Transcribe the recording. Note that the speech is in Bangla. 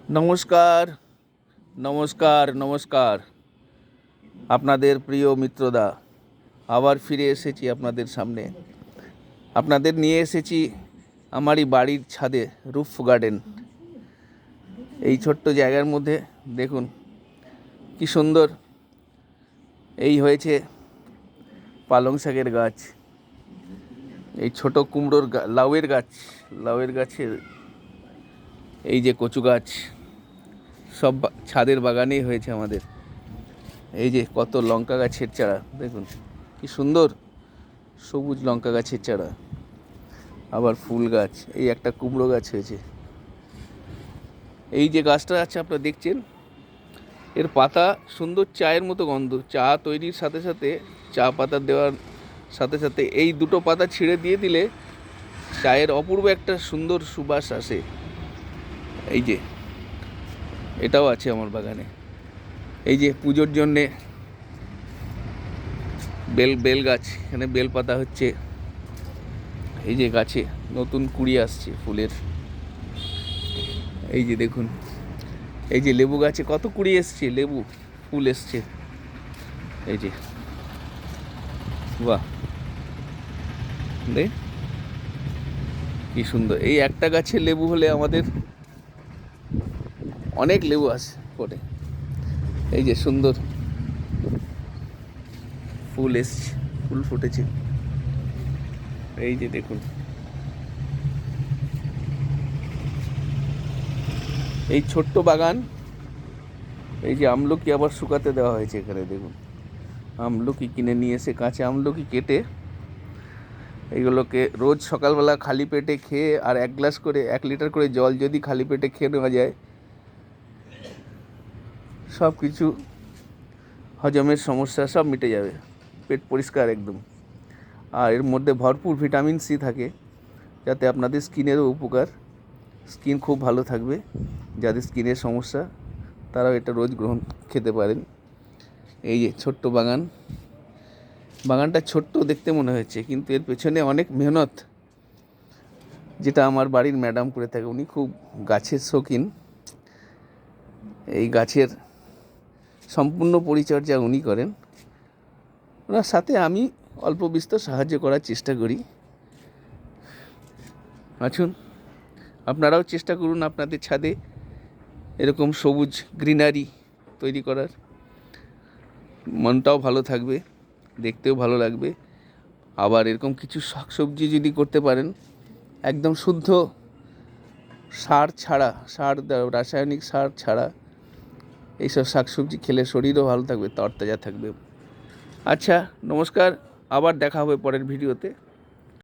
নমস্কার, নমস্কার, নমস্কার। আপনাদের প্রিয় মিত্রদা আবার ফিরে এসেছি আপনাদের সামনে। আপনাদের নিয়ে এসেছি আমারই বাড়ির ছাদে রুফ গার্ডেন। এই ছোট্ট জায়গার মধ্যে দেখুন কি সুন্দর এই হয়েছে পালং শাকের গাছ, এই ছোট কুমড়োর লাউয়ের গাছের এই যে কচু গাছ, সব ছাদের বাগানেই হয়েছে আমাদের। এই যে কত লঙ্কা গাছের চারা দেখুন কি সুন্দর, সবুজ লঙ্কা গাছের চারা, আবার ফুল গাছ, এই একটা কুমড়ো গাছ হয়েছে। এই যে গাছটা আছে আপনারা দেখছেন, এর পাতা সুন্দর চায়ের মতো গন্ধ। চা তৈরির সাথে সাথে, চা পাতা দেওয়ার সাথে সাথে এই দুটো পাতা ছিঁড়ে দিয়ে দিলে চায়ের অপূর্ব একটা সুন্দর সুবাস আসে। এই যে এটাও আছে আমার বাগানে। এই যে পুজোর জন্যে বেল গাছ, এখানে বেল পাতা হচ্ছে। এই যে গাছে নতুন কুড়ি আসছে ফুলের। এই যে দেখুন, এই যে লেবু গাছে কত কুড়ি এসছে, লেবু ফুল এসছে। এই যে বাহ, দেখ কি সুন্দর। এই একটা গাছের লেবু হলে আমাদের অনেক লেবু আসে পরে। এই যে সুন্দর ফুল এসছে, ফুল ফুটেছে। এই যে দেখুন, এই ছোট্ট বাগান। এই যে আমলকি আবার শুকাতে দেওয়া হয়েছে এখানে দেখুন, আমলকি কিনে নিয়ে এসে, কাঁচা আমলকি কেটে এইগুলোকে রোজ সকালবেলা খালি পেটে খেয়ে, আর 1 লিটার করে জল যদি খালি পেটে খেয়ে নেওয়া যায়, সব কিছু হজমের সমস্যা সব মিটে যাবে, পেট পরিষ্কার একদম। আর এর মধ্যে ভরপুর ভিটামিন সি থাকে, যাতে আপনাদের স্কিনেরও উপকার, স্কিন খুব ভালো থাকবে। যাদের স্কিনের সমস্যা তারাও এটা রোজ খেতে পারেন। এই যে ছোট্ট বাগানটা ছোট্ট দেখতে মনে হচ্ছে, কিন্তু এর পেছনে অনেক মেহনত, যেটা আমার বাড়ির ম্যাডাম করে থাকে। উনি খুব গাছের শৌখিন, এই গাছের সম্পূর্ণ পরিচর্যা উনি করেন। ওনার সাথে আমি অল্প বিস্তর সাহায্য করার চেষ্টা করি। আসুন আপনারাও চেষ্টা করুন আপনাদের ছাদে এরকম সবুজ গ্রিনারি তৈরি করার। মনটাও ভালো থাকবে, দেখতেও ভালো লাগবে। আবার এরকম কিছু শাকসবজি যদি করতে পারেন, একদম শুদ্ধ রাসায়নিক সার ছাড়া এইসব শাকসবজি খেলে শরীরও ভালো থাকবে, তরতাজা থাকবে। আচ্ছা, নমস্কার, আবার দেখা হবে পরের ভিডিওতে।